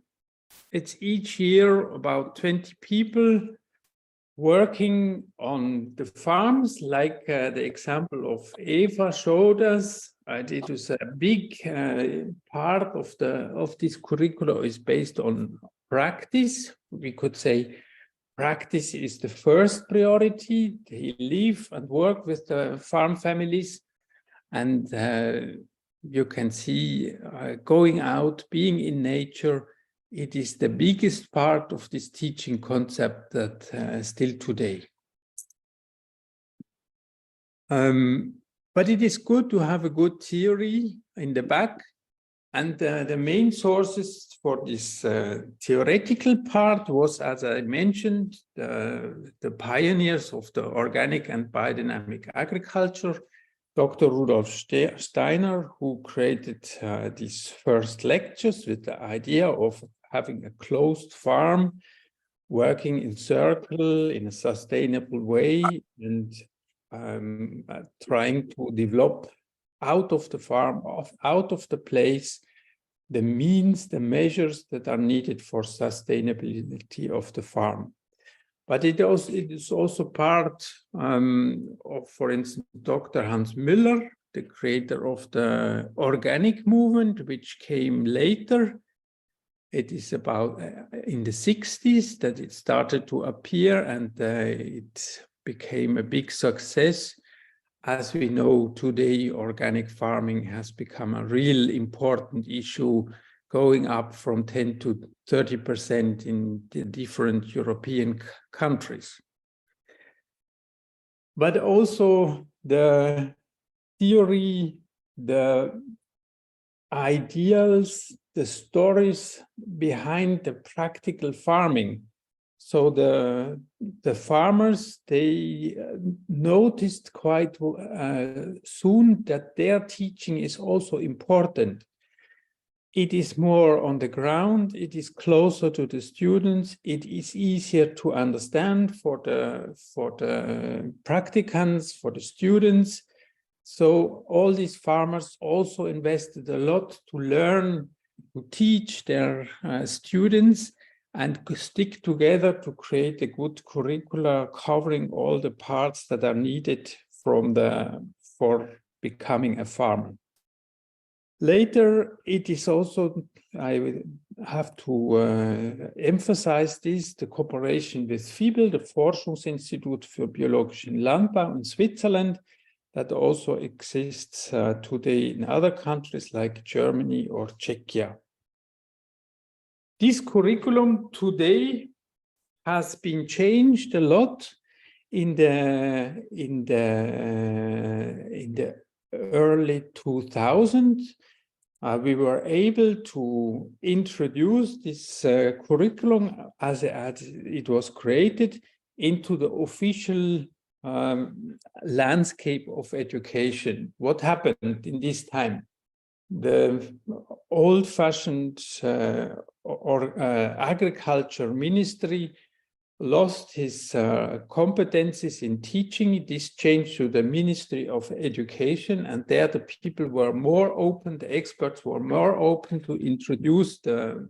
It's each year about 20 people working on the farms, like the example of Eva showed us. It was a big part of this curriculum is based on practice. We could say practice is the first priority. They live and work with the farm families, and you can see going out, being in nature, it is the biggest part of this teaching concept that still today. But it is good to have a good theory in the back. And the main sources for this theoretical part was, as I mentioned, the pioneers of the organic and biodynamic agriculture, Dr. Rudolf Steiner, who created these first lectures with the idea of having a closed farm, working in circle in a sustainable way, and trying to develop out of the farm, out of the place, the means, the measures that are needed for sustainability of the farm. But it is also part of, for instance, Dr. Hans Müller, the creator of the organic movement, which came later. It is about in the 60s that it started to appear, and it became a big success. As we know today, organic farming has become a real important issue, going up from 10 to 30% in the different European countries. But also the theory, the ideals, the stories behind the practical farming. So the farmers, they noticed quite soon that their teaching is also important. It is more on the ground, it is closer to the students, it is easier to understand for the practicants, for the students. So all these farmers also invested a lot to learn, to teach their students and stick together to create a good curricula covering all the parts that are needed for becoming a farmer. Later, it is also, I have to emphasize this, the cooperation with FIBEL, the Forschungsinstitut für biologischen Landbau in Switzerland, that also exists today in other countries like Germany or Czechia. This curriculum today has been changed a lot in the early 2000s. We were able to introduce this curriculum as it was created into the official landscape of education. What happened in this time? The old-fashioned agriculture ministry lost his competencies in teaching. This changed to the Ministry of Education, and there the people were more open, the experts were more open to introduce the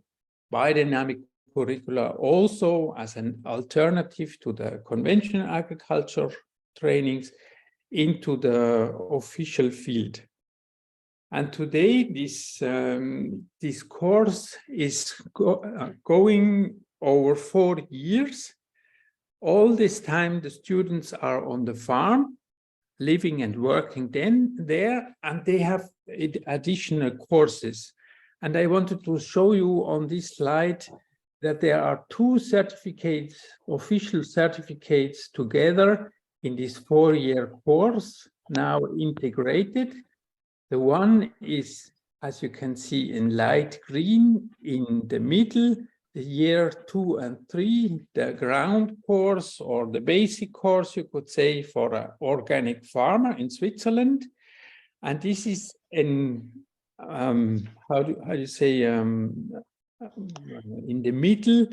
biodynamic curricula also as an alternative to the conventional agriculture trainings into the official field. And today this course is going over 4 years. All this time, the students are on the farm, living and working there, and they have additional courses. And I wanted to show you on this slide that there are 2 certificates, official certificates together in this 4-year course, now integrated. The one is, as you can see in light green, in the middle, the year 2 and 3, the ground course or the basic course, you could say, for an organic farmer in Switzerland. And this is in, how do you say, in the middle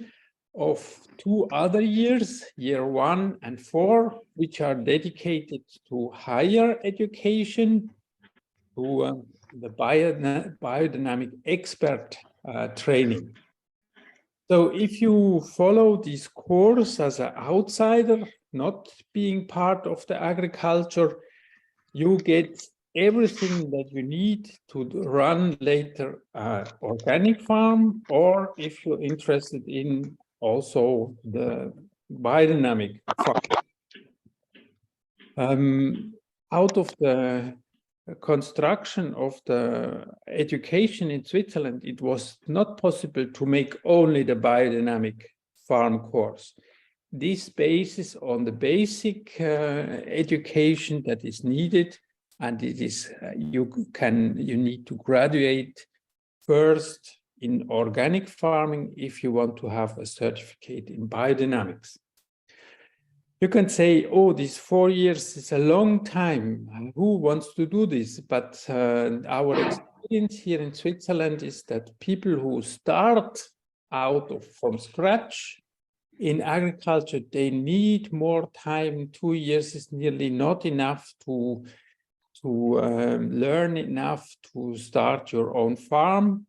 of 2 other years, year 1 and 4, which are dedicated to higher education, to the biodynamic expert training. So if you follow this course as an outsider, not being part of the agriculture, you get everything that you need to run later organic farm, or if you're interested in also the biodynamic farm. Out of the construction of the education in Switzerland, it was not possible to make only the biodynamic farm course. This bases on the basic education that is needed, and it is you need to graduate first in organic farming if you want to have a certificate in biodynamics. You can say, oh, these 4 years is a long time. Who wants to do this? But our experience here in Switzerland is that people who start out from scratch in agriculture, they need more time. 2 years is nearly not enough to learn enough to start your own farm.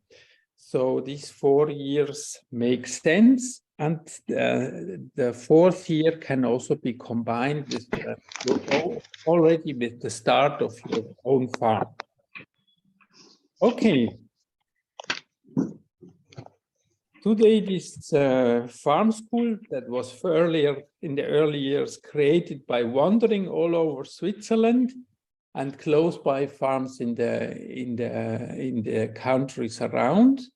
So these 4 years make sense. And the 4th year can also be combined with already with the start of your own farm. Okay. Today, this farm school that was earlier in the early years created by wandering all over Switzerland and close by farms in the countries around.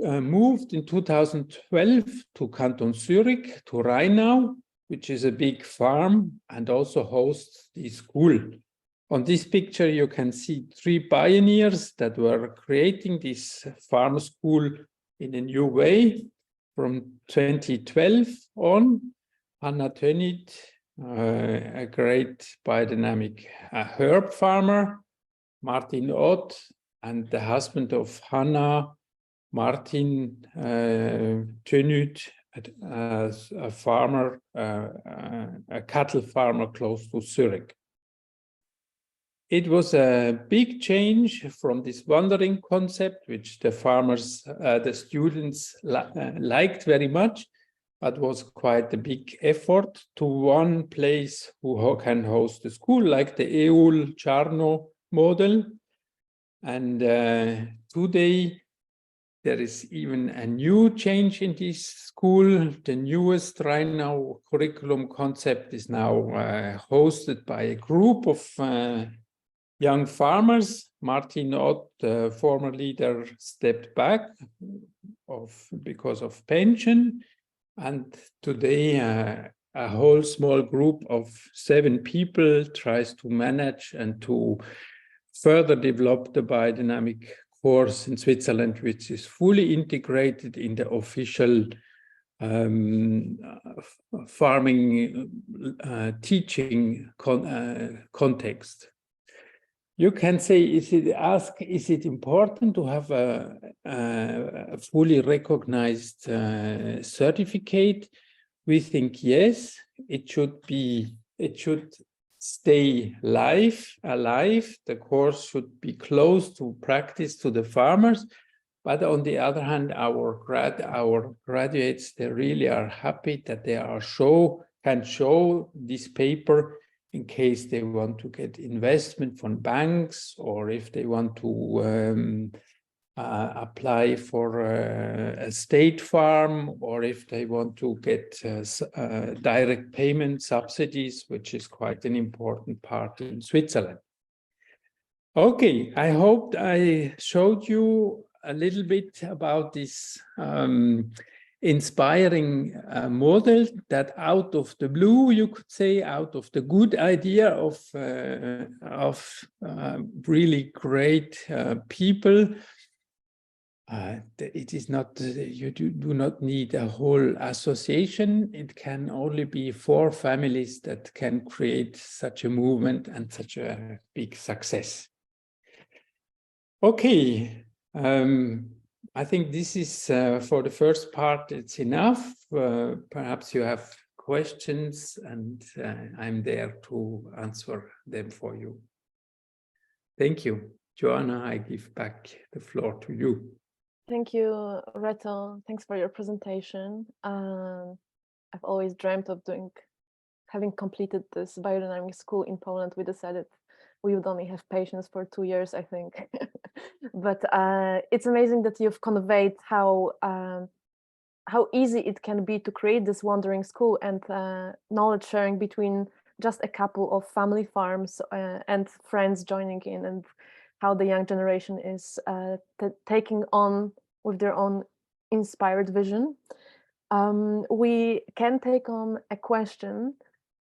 Moved in 2012 to Canton Zurich, to Rheinau, which is a big farm and also hosts the school. On this picture, you can see 3 pioneers that were creating this farm school in a new way from 2012 on. Hannah Tönit, a great biodynamic herb farmer, Martin Ott, and the husband of Hannah, Martin Tönit, a farmer, a cattle farmer close to Zurich. It was a big change from this wandering concept, which the farmers, the students liked very much, but was quite a big effort, to one place who can host the school, like the EUL Charno model. And today, there is even a new change in this school. The newest Rheinau curriculum concept is now hosted by a group of young farmers. Martin Ott, the former leader, stepped back because of pension. And today, a whole small group of 7 people tries to manage and to further develop the biodynamic course in Switzerland, which is fully integrated in the official farming teaching context. You can say, is it important to have a fully recognized certificate? We think yes, it should stay alive. The course should be close to practice to the farmers. But on the other hand, our graduates, they really are happy that they can show this paper in case they want to get investment from banks, or if they want to apply for a state farm, or if they want to get direct payment subsidies, which is quite an important part in Switzerland. Okay, I hope I showed you a little bit about this inspiring model that out of the blue, you could say, out of the good idea of really great people, it is not, you do not need a whole association. It can only be 4 families that can create such a movement and such a big success. Okay. I think this is for the first part, it's enough. Perhaps you have questions, and I'm there to answer them for you. Thank you. Joanna, I give back the floor to you. Thank you, Reto. Thanks for your presentation. I've always dreamt of having completed this biodynamic school in Poland. We decided we would only have patience for 2 years, I think. But it's amazing that you've conveyed how easy it can be to create this wandering school, and knowledge sharing between just a couple of family farms and friends joining in, and how the young generation is taking on with their own inspired vision. We can take on a question.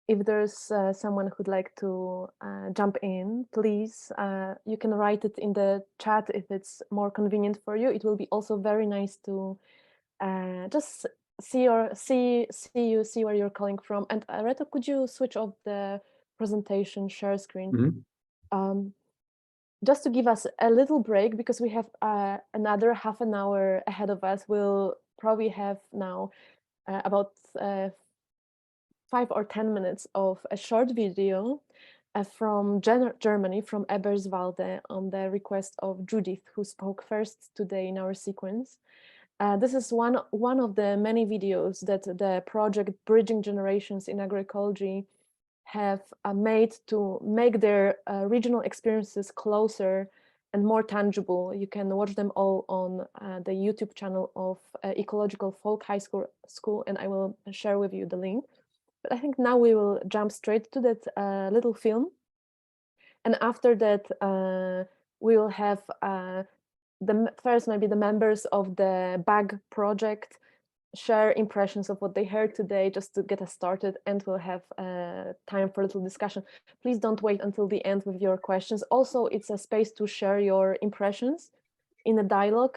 If there's someone who'd like to jump in, please, you can write it in the chat if it's more convenient for you. It will be also very nice to just see where you're calling from. And Reto, could you switch off the presentation share screen? Mm-hmm. Just to give us a little break, because we have another half an hour ahead of us. We'll probably have now about 5 or 10 minutes of a short video from Germany, from Eberswalde, on the request of Judith, who spoke first today in our sequence. This is one of the many videos that the project Bridging Generations in Agroecology have made to make their regional experiences closer and more tangible. You can watch them all on the YouTube channel of Ecological Folk High School, and I will share with you the link. But I think now we will jump straight to that little film. And after that, we will have maybe the members of the BAG project share impressions of what they heard today, just to get us started, and we'll have time for a little discussion. Please don't wait until the end with your questions. Also, it's a space to share your impressions in a dialogue.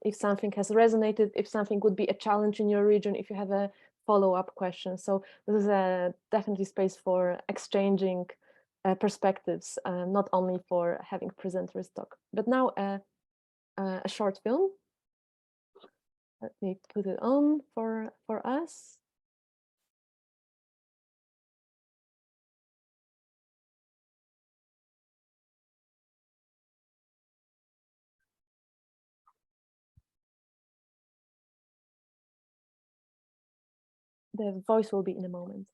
If something has resonated, if something would be a challenge in your region, if you have a follow-up question. So this is definitely space for exchanging perspectives, not only for having presenters talk. But now a short film. Let me put it on for us. The voice will be in a moment.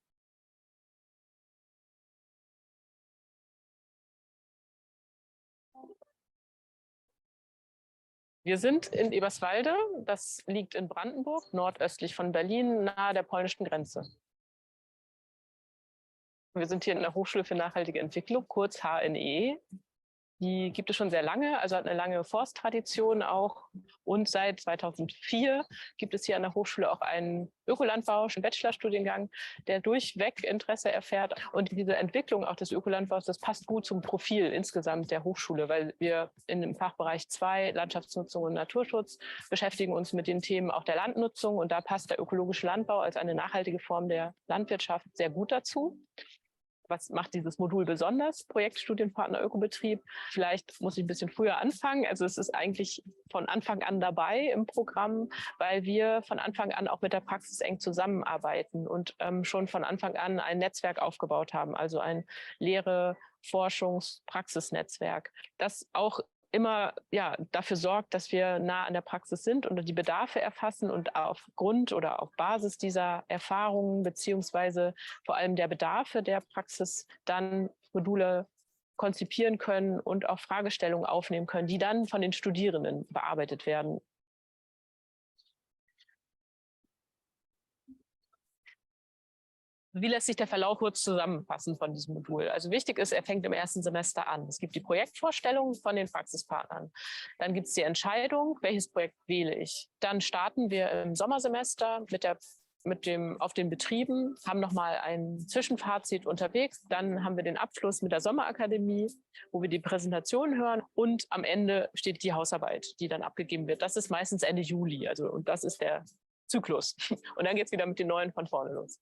Wir sind in Eberswalde, das liegt in Brandenburg, nordöstlich von Berlin, nahe der polnischen Grenze. Wir sind hier in der Hochschule für nachhaltige Entwicklung, kurz HNE. Die gibt es schon sehr lange, also hat eine lange Forsttradition auch. Und seit 2004 gibt es hier an der Hochschule auch einen ökolandbauischen Bachelorstudiengang, der durchweg Interesse erfährt. Und diese Entwicklung auch des Ökolandbaus, das passt gut zum Profil insgesamt der Hochschule, weil wir in dem Fachbereich 2 Landschaftsnutzung und Naturschutz beschäftigen uns mit den Themen auch der Landnutzung. Und da passt der ökologische Landbau als eine nachhaltige Form der Landwirtschaft sehr gut dazu. Was macht dieses Modul besonders? Projektstudienpartner Ökobetrieb. Vielleicht muss ich ein bisschen früher anfangen. Also es ist eigentlich von Anfang an dabei im Programm, weil wir von Anfang an auch mit der Praxis eng zusammenarbeiten und schon von Anfang an ein Netzwerk aufgebaut haben, also ein Lehre-, Forschungs-, Praxisnetzwerk, das auch immer dafür sorgt, dass wir nah an der Praxis sind und die Bedarfe erfassen und aufgrund oder auf Basis dieser Erfahrungen beziehungsweise vor allem der Bedarfe der Praxis dann Module konzipieren können und auch Fragestellungen aufnehmen können, die dann von den Studierenden bearbeitet werden. Wie lässt sich der Verlauf kurz zusammenfassen von diesem Modul? Also wichtig ist, er fängt im ersten Semester an. Es gibt die Projektvorstellung von den Praxispartnern. Dann gibt es die Entscheidung, welches Projekt wähle ich. Dann starten wir im Sommersemester auf den Betrieben, haben nochmal ein Zwischenfazit unterwegs. Dann haben wir den Abschluss mit der Sommerakademie, wo wir die Präsentation hören. Und am Ende steht die Hausarbeit, die dann abgegeben wird. Das ist meistens Ende Juli. Und das ist der Zyklus. Und dann geht es wieder mit den neuen von vorne los.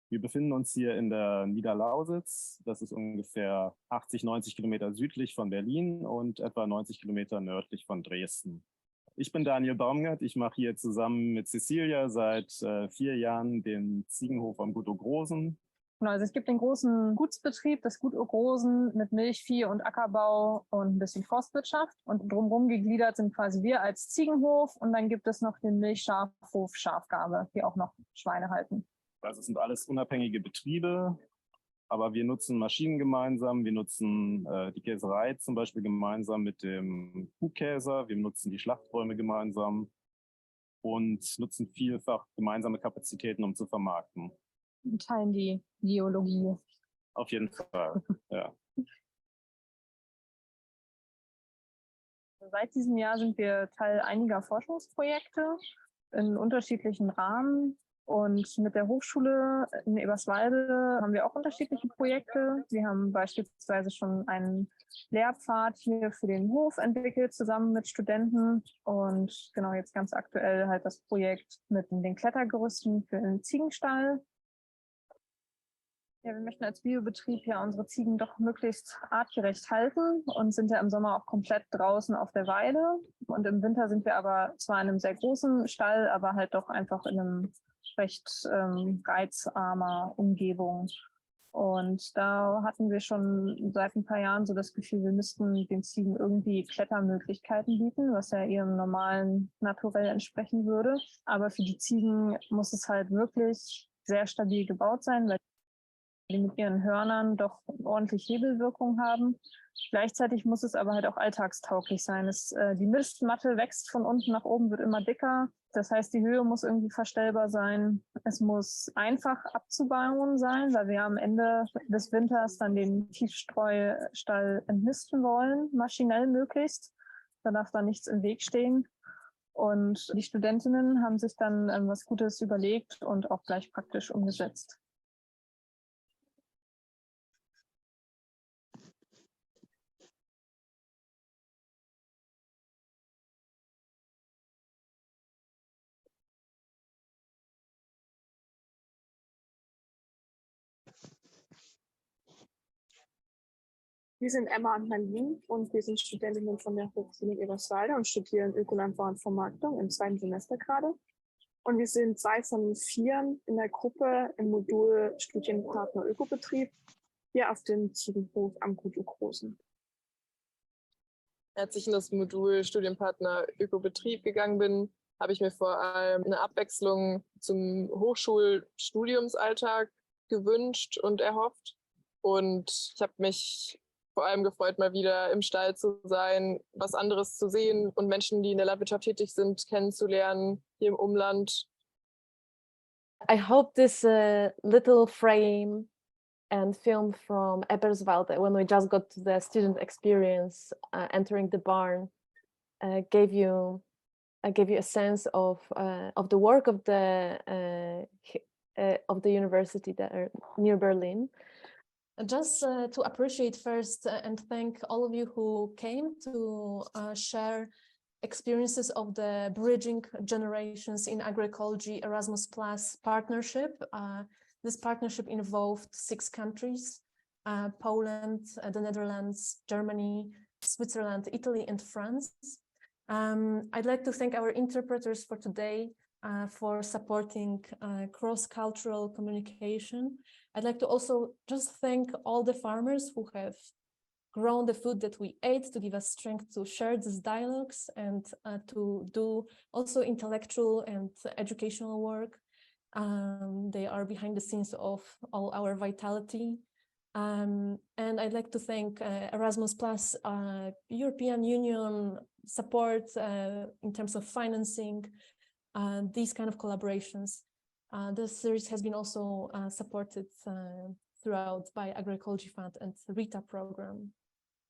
Wir befinden uns hier in der Niederlausitz. Das ist ungefähr 80, 90 Kilometer südlich von Berlin und etwa 90 Kilometer nördlich von Dresden. Ich bin Daniel Baumgart. Ich mache hier zusammen mit Cecilia seit 4 Jahren den Ziegenhof am Gut Ogrosen. Genau, also es gibt den großen Gutsbetrieb, das Gut Ogrosen mit Milch, Vieh und Ackerbau und ein bisschen Forstwirtschaft. Und drumherum gegliedert sind quasi wir als Ziegenhof. Und dann gibt es noch den Milchschafhof Schafgabe, die auch noch Schweine halten. Also es sind alles unabhängige Betriebe, aber wir nutzen Maschinen gemeinsam. Wir nutzen die Käserei zum Beispiel gemeinsam mit dem Kuhkäser. Wir nutzen die Schlachträume gemeinsam und nutzen vielfach gemeinsame Kapazitäten, um zu vermarkten. Wir teilen die Geologie. Auf jeden Fall, ja. Seit diesem Jahr sind wir Teil einiger Forschungsprojekte in unterschiedlichen Rahmen. Und mit der Hochschule in Eberswalde haben wir auch unterschiedliche Projekte. Wir haben beispielsweise schon einen Lehrpfad hier für den Hof entwickelt, zusammen mit Studenten. Und genau jetzt ganz aktuell halt das Projekt mit den Klettergerüsten für den Ziegenstall. Ja, wir möchten als Biobetrieb ja unsere Ziegen doch möglichst artgerecht halten und sind ja im Sommer auch komplett draußen auf der Weide. Und im Winter sind wir aber zwar in einem sehr großen Stall, aber halt doch einfach in einem recht reizarmer Umgebung. Und da hatten wir schon seit ein paar Jahren so das Gefühl, wir müssten den Ziegen irgendwie Klettermöglichkeiten bieten, was ja ihrem normalen Naturell entsprechen würde. Aber für die Ziegen muss es halt wirklich sehr stabil gebaut sein, weil die mit ihren Hörnern doch ordentlich Hebelwirkung haben. Gleichzeitig muss es aber halt auch alltagstauglich sein. Die Mistmatte wächst von unten nach oben, wird immer dicker. Das heißt, die Höhe muss irgendwie verstellbar sein. Es muss einfach abzubauen sein, weil wir am Ende des Winters dann den Tiefstreustall entmisten wollen, maschinell möglichst. Da darf da nichts im Weg stehen. Und die Studentinnen haben sich dann was Gutes überlegt und auch gleich praktisch umgesetzt. Wir sind Emma und Nadine und wir sind Studentinnen von der Hochschule in Eberswalde und studieren Ökolandbau und Vermarktung im 2. Semester gerade. Und wir sind 2 von 4 in der Gruppe im Modul Studienpartner Ökobetrieb hier auf dem Ziegenhof am Gut Ogrosen. Als ich in das Modul Studienpartner Ökobetrieb gegangen bin, habe ich mir vor allem eine Abwechslung zum Hochschulstudiumsalltag gewünscht und erhofft. Und ich habe mich vor allem gefreut, mal wieder im Stall zu sein, was anderes zu sehen und Menschen, die in der Landwirtschaft tätig sind, kennenzulernen hier im Umland. I hope this little frame and film from Eberswalde, when we just got to the student experience entering the barn, gave you a sense of the work of the university there near Berlin. Just to appreciate first and thank all of you who came to share experiences of the Bridging Generations in Agroecology Erasmus Plus partnership. This partnership involved 6 countries, Poland, the Netherlands, Germany, Switzerland, Italy, and France. I'd like to thank our interpreters for today for supporting cross-cultural communication. I'd like to also just thank all the farmers who have grown the food that we ate to give us strength to share these dialogues and to do also intellectual and educational work. They are behind the scenes of all our vitality. And I'd like to thank Erasmus Plus, European Union support in terms of financing these kind of collaborations. This series has been also supported throughout by Agroecology Fund and the RITA program.